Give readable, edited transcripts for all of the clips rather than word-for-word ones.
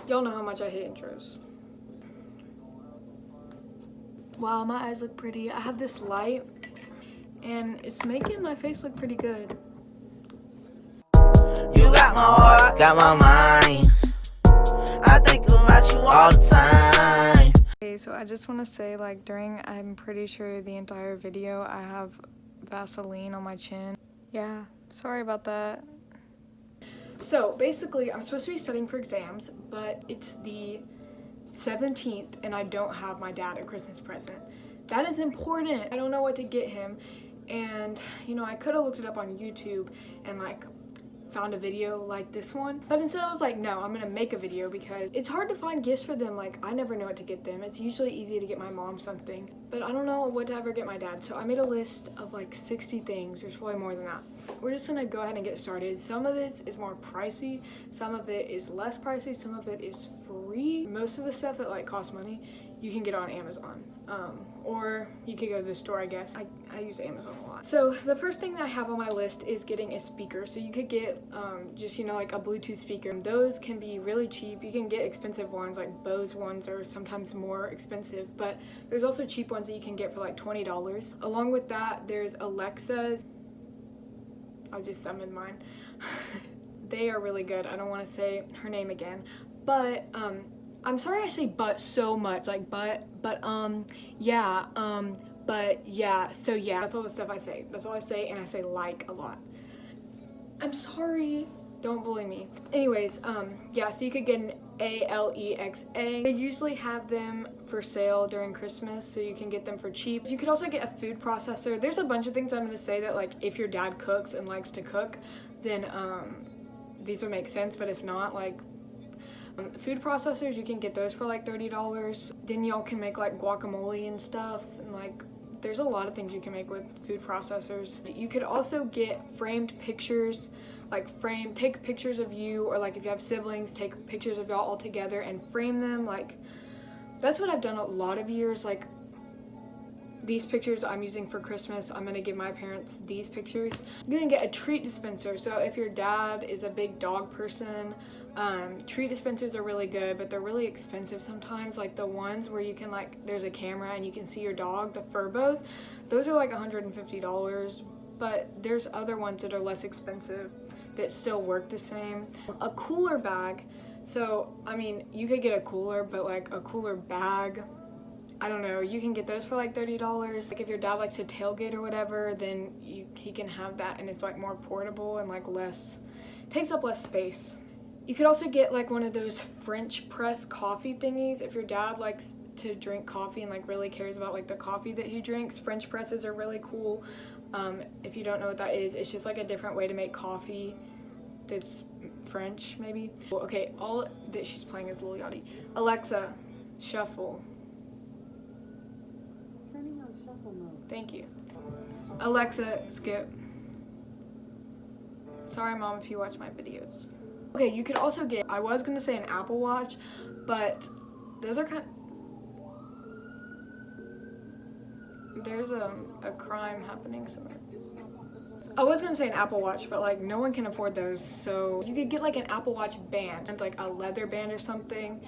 Y'all know how much I hate intros. Wow, my eyes look pretty. I have this light and it's making my face look pretty good. You got my heart, got my mind. I think about you all the time. Okay, so I just want to say, like, I'm pretty sure the entire video, I have Vaseline on my chin. Yeah, sorry about that. So basically, I'm supposed to be studying for exams, but it's the 17th and I don't have my dad a Christmas present. That is important. I don't know what to get him, and you know, I could have looked it up on YouTube and like found a video like this one, but instead I was like, no, I'm gonna make a video because it's hard to find gifts for them. Like, I never know what to get them. It's usually easy to get my mom something, but I don't know what to ever get my dad. So I made a list of like 60 things. There's probably more than that. We're just gonna go ahead and get started. Some of this is more pricey, some of it is less pricey, some of it is free. Most of the stuff that like costs money you can get on Amazon, or you could go to the store, I guess. I use Amazon a lot. So the first thing that I have on my list is getting a speaker. So you could get just, you know, like a Bluetooth speaker. Those can be really cheap. You can get expensive ones, like Bose ones are sometimes more expensive, but there's also cheap ones that you can get for like $20. Along with that, there's Alexa's. I'll just summon mine. They are really good. I don't want to say her name again, but I'm sorry I say but so much, like yeah, so yeah, that's all the stuff I say. That's all I say, and I say like a lot. I'm sorry, don't bully me. Anyways, yeah, so you could get an Alexa. They usually have them for sale during Christmas, so you can get them for cheap. You could also get a food processor. There's a bunch of things I'm gonna say that, like, if your dad cooks and likes to cook, then these would make sense, but if not, like, food processors, you can get those for like $30. Then y'all can make like guacamole and stuff, and like there's a lot of things you can make with food processors. You could also get framed pictures, like take pictures of you, or like if you have siblings, take pictures of y'all all together and frame them. Like, that's what I've done a lot of years. Like, these pictures I'm using for Christmas, I'm gonna give my parents these pictures. You can get a treat dispenser. So if your dad is a big dog person, treat dispensers are really good, but they're really expensive sometimes. Like the ones where you can, like, there's a camera and you can see your dog, the Furbos, those are like $150, but there's other ones that are less expensive that still work the same. A cooler bag. So, I mean, you could get a cooler, but like a cooler bag, I don't know, you can get those for like $30. Like if your dad likes to tailgate or whatever, then he can have that, and it's like more portable and like takes up less space. You could also get like one of those French press coffee thingies if your dad likes to drink coffee and like really cares about like the coffee that he drinks. French presses are really cool. If you don't know what that is, it's just like a different way to make coffee that's French, maybe. Okay, all that she's playing is Lil Yachty. Alexa, shuffle. Turning on shuffle mode. Thank you. Alexa, skip. Sorry, Mom, if you watch my videos. Okay, you could also get, I was gonna say an Apple Watch, but those are there's a crime happening somewhere. I was gonna say an Apple Watch, but like no one can afford those, so you could get like an Apple Watch band. It's like a leather band or something.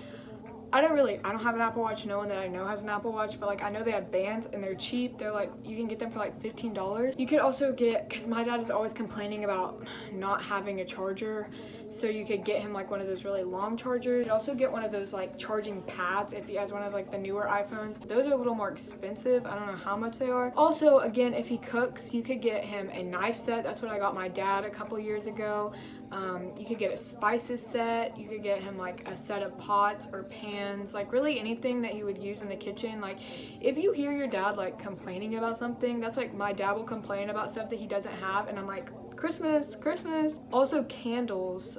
I don't have an Apple Watch. No one that I know has an Apple Watch, but like I know they have bands and they're cheap. They're like, you can get them for like $15. You could also get, because my dad is always complaining about not having a charger, so you could get him like one of those really long chargers. You could also get one of those like charging pads if he has one of like the newer iPhones. Those are a little more expensive. I don't know how much they are. Also, again, if he cooks, you could get him a knife set. That's what I got my dad a couple years ago. You could get a spices set. You could get him like a set of pots or pans, like really anything that he would use in the kitchen. Like if you hear your dad like complaining about something, that's like my dad will complain about stuff that he doesn't have, and I'm like, Christmas. Also candles.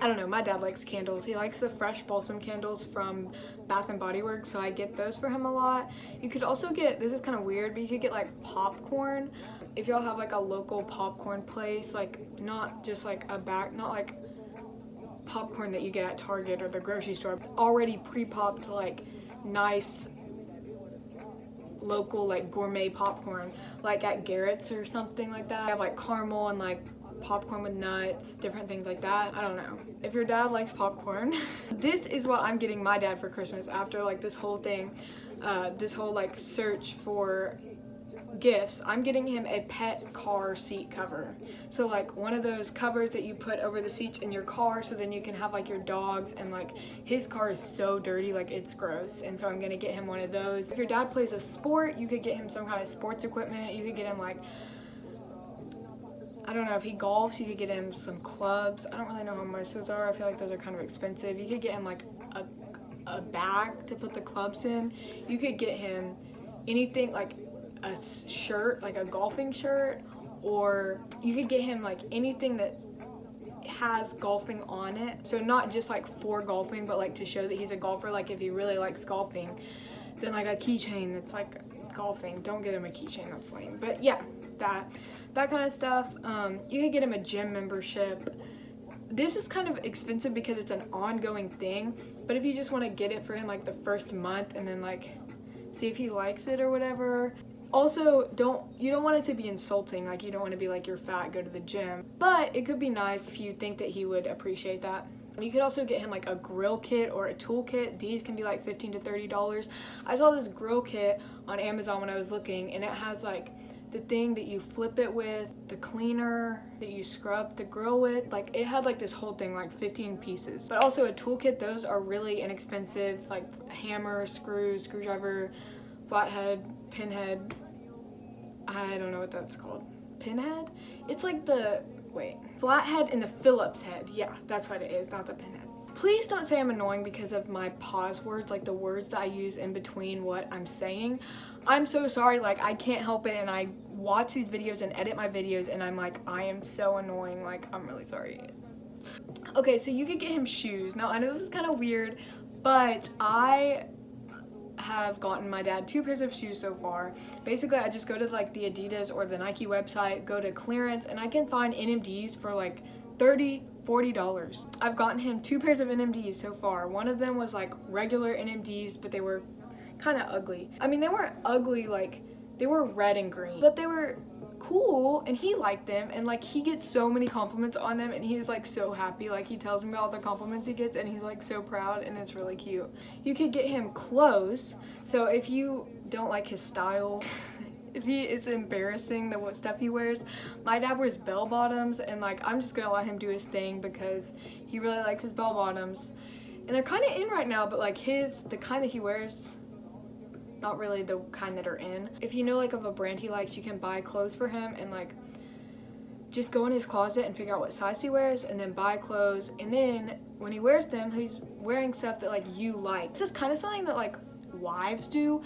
I don't know, my dad likes candles. He likes the fresh balsam candles from Bath and Body Works, so I get those for him a lot. You could also get, this is kind of weird, but you could get like popcorn. If y'all have like a local popcorn place, like not just like a bag, not like popcorn that you get at Target or the grocery store, already pre-popped, like nice local like gourmet popcorn, like at Garrett's or something like that. I have like caramel and like popcorn with nuts, different things like that. I don't know. If your dad likes popcorn, this is what I'm getting my dad for Christmas after like this whole thing, this whole like search for gifts. I'm getting him a pet car seat cover. So like one of those covers that you put over the seats in your car so then you can have like your dogs, and like his car is so dirty, like it's gross, and so I'm gonna get him one of those. If your dad plays a sport, you could get him some kind of sports equipment. You could get him like, I don't know, if he golfs, you could get him some clubs. I don't really know how much those are. I feel like those are kind of expensive. You could get him like a bag to put the clubs in. You could get him anything like a shirt, like a golfing shirt, or you could get him like anything that has golfing on it. So not just like for golfing, but like to show that he's a golfer. Like if he really likes golfing, then like a keychain that's like golfing. Don't get him a keychain, that's lame. But yeah, that kind of stuff. You could get him a gym membership. This is kind of expensive because it's an ongoing thing, but if you just want to get it for him like the first month and then like see if he likes it or whatever. Also, you don't want it to be insulting, like you don't want to be like, you're fat, go to the gym, but it could be nice if you think that he would appreciate that. You could also get him like a grill kit or a tool kit. These can be like $15 to $30. I saw this grill kit on Amazon when I was looking, and it has like the thing that you flip it with, the cleaner that you scrub the grill with. Like it had like this whole thing, like 15 pieces. But also a toolkit, those are really inexpensive, like hammer, screws, screwdriver, flathead, pinhead. I don't know what that's called. Pinhead? It's like the, flathead and the Phillips head. Yeah, that's what it is, not the pinhead. Please don't say I'm annoying because of my pause words, like the words that I use in between what I'm saying. I'm so sorry, like I can't help it, and I watch these videos and edit my videos and I'm like, I am so annoying, like I'm really sorry. Okay, so you could get him shoes. Now I know this is kind of weird, but I have gotten my dad 2 pairs of shoes so far. Basically, I just go to like the Adidas or the Nike website, go to clearance, and I can find NMDs for like $30, $40. I've gotten him 2 pairs of NMDs so far. One of them was like regular NMDs, but they were kind of ugly. I mean, they weren't ugly, like they were red and green, but they were cool and he liked them, and like he gets so many compliments on them and he's like so happy. Like he tells me about all the compliments he gets and he's like so proud, and it's really cute. You could get him clothes. So if you don't like his style, if it's embarrassing the what stuff he wears, my dad wears bell bottoms, and like I'm just gonna let him do his thing because he really likes his bell bottoms, and they're kind of in right now, but like the kind that he wears, not really the kind that are in. If you know like of a brand he likes, you can buy clothes for him and like just go in his closet and figure out what size he wears and then buy clothes, and then when he wears them, he's wearing stuff that like you like. This is kind of something that like wives do,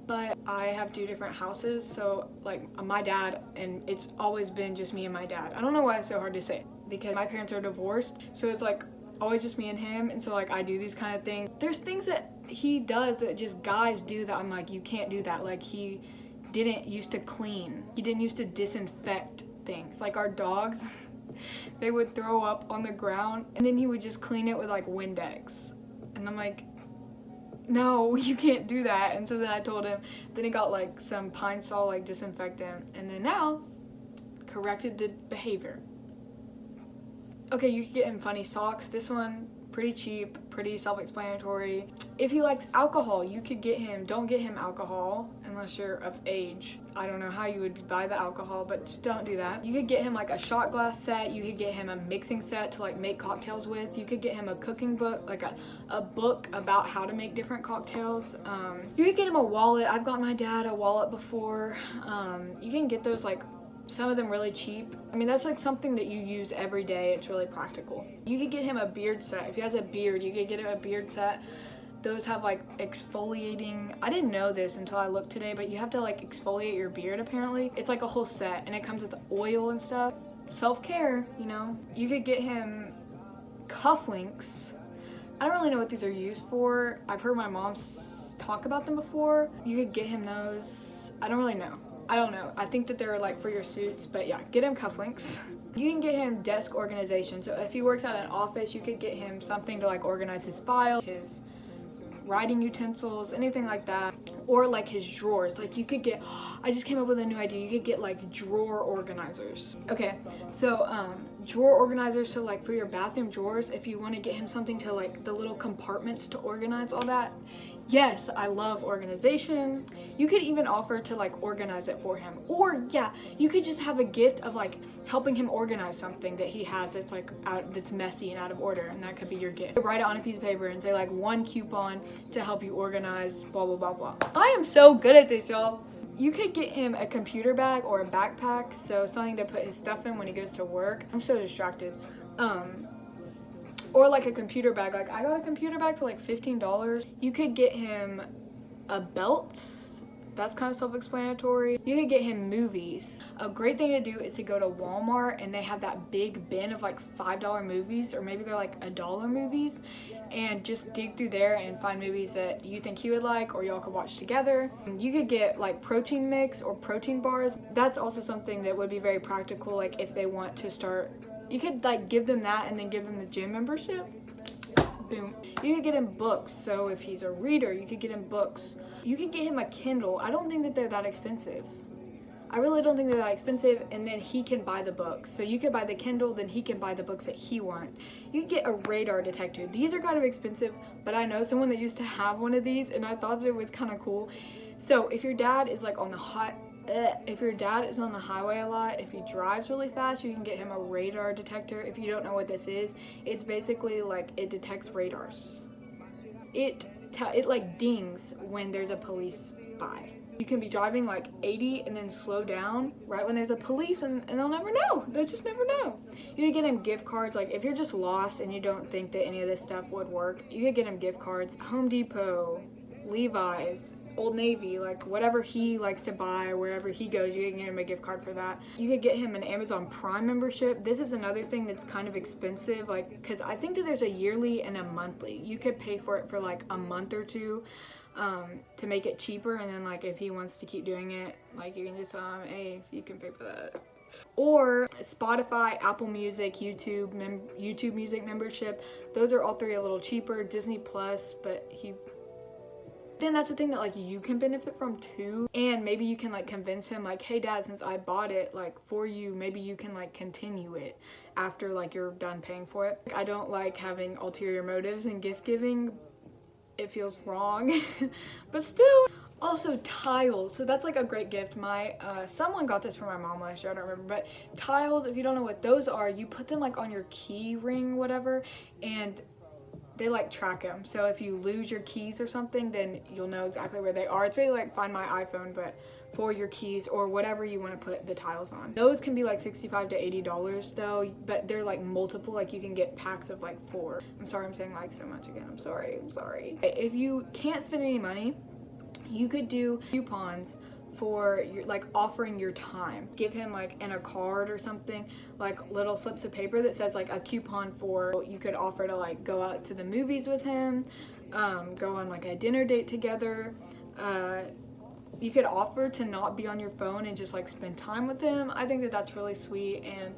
but I have 2 different houses, so like my dad, and it's always been just me and my dad. I don't know why it's so hard to say because my parents are divorced, so it's like always just me and him, and so like I do these kind of things. There's things that he does that just guys do that I'm like, you can't do that. Like he didn't used to clean, he didn't used to disinfect things. Like our dogs they would throw up on the ground and then he would just clean it with like Windex, and I'm like, no, you can't do that. And so then I told him, then he got like some Pine Sol like disinfectant, and then now corrected the behavior. Okay, you could get him funny socks. This one, pretty cheap, pretty self-explanatory. If he likes alcohol, you could get him, don't get him alcohol unless you're of age. I don't know how you would buy the alcohol, but just don't do that. You could get him like a shot glass set. You could get him a mixing set to like make cocktails with. You could get him a cooking book, like a book about how to make different cocktails. You could get him a wallet. I've got my dad a wallet before. You can get those like, some of them really cheap. I mean, that's like something that you use every day. It's really practical. You could get him a beard set. If he has a beard, you could get him a beard set. Those have like exfoliating. I didn't know this until I looked today, but you have to like exfoliate your beard apparently. It's like a whole set, and it comes with oil and stuff. Self-care, you know. You could get him cufflinks. I don't really know what these are used for. I've heard my mom talk about them before. You could get him those. I don't really know. I don't know. I think that they're like for your suits, but yeah, get him cufflinks. You can get him desk organization. So if he works at an office, you could get him something to like organize his files, his writing utensils, anything like that. Or like his drawers. Like you could get, I just came up with a new idea. You could get like drawer organizers. Okay, so drawer organizers, so like for your bathroom drawers, if you want to get him something to like the little compartments to organize all that. Yes, I love organization. You could even offer to like organize it for him. Or yeah, you could just have a gift of like helping him organize something that he has that's like that's messy and out of order, and that could be your gift. Write it on a piece of paper and say like 1 coupon to help you organize blah blah blah blah. I am so good at this, y'all. You could get him a computer bag or a backpack, so something to put his stuff in when he goes to work. I'm so distracted. Or like a computer bag. Like I got a computer bag for like $15. You could get him a belt. That's kind of self-explanatory. You could get him movies. A great thing to do is to go to Walmart, and they have that big bin of like $5 movies, or maybe they're like $1 movies, and just dig through there and find movies that you think he would like or y'all could watch together. You could get like protein mix or protein bars. That's also something that would be very practical, like if they want to start. You could like give them that and then give them the gym membership. Boom. You could get him books. So if he's a reader, you could get him books. You could get him a Kindle. I don't think that they're that expensive. I really don't think they're that expensive, and then he can buy the books. So you could buy the Kindle, then he can buy the books that he wants. You could get a radar detector. These are kind of expensive, but I know someone that used to have one of these, and I thought that it was kind of cool. So if your dad is like on the if your dad is on the highway a lot, if he drives really fast, you can get him a radar detector. If you don't know what this is, it's basically like it detects radars. It like dings when there's a police by. You can be driving like 80 and then slow down right when there's a police, and they'll never know. They'll just never know. You could get him gift cards. Like if you're just lost and you don't think that any of this stuff would work, you could get him gift cards. Home Depot, Levi's, Old Navy, like whatever he likes to buy, wherever he goes, you can get him a gift card for that. You could get him an Amazon Prime membership. This is another thing that's kind of expensive, like because I think that there's a yearly and a monthly. You could pay for it for like a month or two to make it cheaper, and then like if he wants to keep doing it, like you can just hey, you can pay for that. Or Spotify, Apple Music, YouTube Music membership. Those are all three a little cheaper. Disney Plus, but then that's the thing that like you can benefit from too. And maybe you can like convince him like, hey dad, since I bought it like for you, maybe you can like continue it after like you're done paying for it. I don't like having ulterior motives in gift giving. It feels wrong. But still. Also tiles, so that's like a great gift. My someone got this for my mom last year, I don't remember, but tiles, if you don't know what those are, you put them like on your key ring, whatever, and they like track them. So if you lose your keys or something, then you'll know exactly where they are. It's really like Find My iPhone, but for your keys or whatever you want to put the tiles on. Those can be like $65 to $80 though, but they're like multiple, like you can get packs of like 4. I'm sorry I'm saying like so much again, I'm sorry. If you can't spend any money, you could do coupons for your, like offering your time. Give him like in a card or something, like little slips of paper that says like a coupon for, you could offer to like go out to the movies with him, go on like a dinner date together. You could offer to not be on your phone and just like spend time with him. I think that that's really sweet, and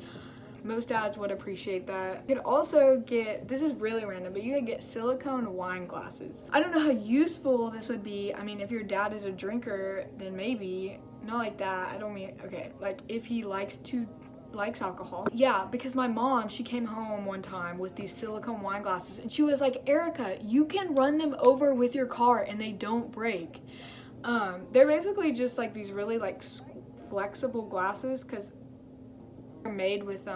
most dads would appreciate that. You could also get, this is really random, but you could get silicone wine glasses. I don't know how useful this would be. I mean, if your dad is a drinker, then maybe. Not like that. I don't mean, okay, like if he likes alcohol. Yeah, because my mom, she came home one time with these silicone wine glasses, and she was like, Erica, you can run them over with your car and they don't break. They're basically just like these really like flexible glasses, because they're made with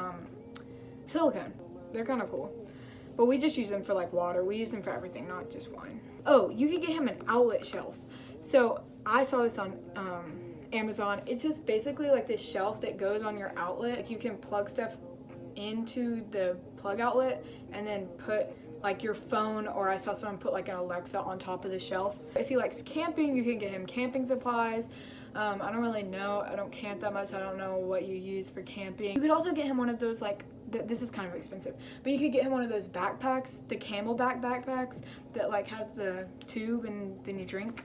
silicone. They're kind of cool, but we just use them for like water. We use them for everything, not just wine. Oh, you could get him an outlet shelf. So I saw this on Amazon. It's just basically like this shelf that goes on your outlet. Like you can plug stuff into the plug outlet and then put like your phone, or I saw someone put like an Alexa on top of the shelf. If he likes camping, you can get him camping supplies. I don't really know. I don't camp that much. I don't know what you use for camping. You could also get him one of those like, this is kind of expensive, but you could get him one of those backpacks, the Camelback backpacks that like has the tube and then you drink.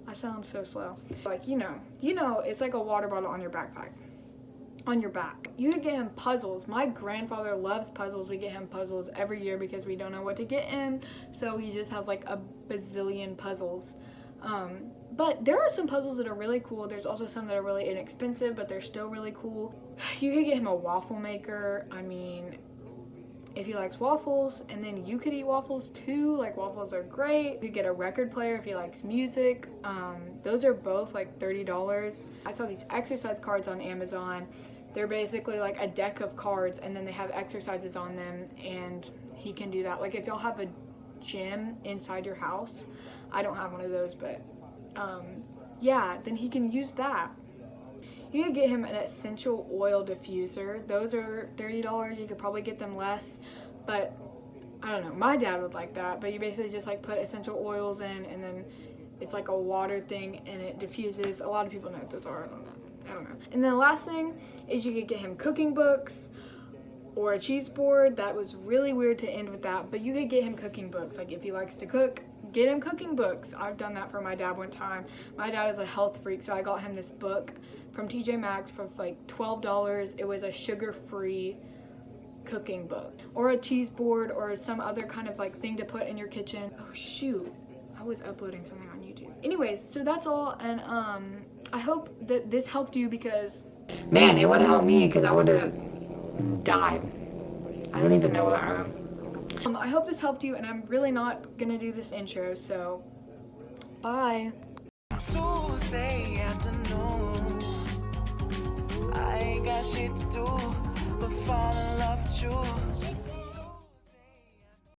I sound so slow. Like, you know, it's like a water bottle on your backpack. On your back. You could get him puzzles. My grandfather loves puzzles. We get him puzzles every year because we don't know what to get him, so he just has like a bazillion puzzles. But there are some puzzles that are really cool. There's also some that are really inexpensive, but they're still really cool. You could get him a waffle maker. I mean, if he likes waffles, and then you could eat waffles too. Like, waffles are great. You could get a record player if he likes music. Those are both like $30. I saw these exercise cards on Amazon. They're basically like a deck of cards, and then they have exercises on them, and he can do that. Like, if y'all have a gym inside your house, I don't have one of those, but yeah, then he can use that. You could get him an essential oil diffuser. Those are $30. You could probably get them less, but I don't know. My dad would like that, but you basically just like put essential oils in, and then it's like a water thing, and it diffuses. A lot of people know what those are. I don't know. And then the last thing is you could get him cooking books or a cheese board. That was really weird to end with that, but you could get him cooking books. Like, if he likes to cook, get him cooking books. I've done that for my dad one time. My dad is a health freak, so I got him this book from TJ Maxx for like $12. It was a sugar-free cooking book, or a cheese board, or some other kind of like thing to put in your kitchen. Oh shoot, I was uploading something on YouTube. Anyways, so that's all, and I hope that this helped you, because man, it would have helped me, because I would have died. I don't even know what I wrote. I hope this helped you, and I'm really not gonna do this intro, so bye. Tuesday afternoon, I ain't got shit to do but fall in love with you.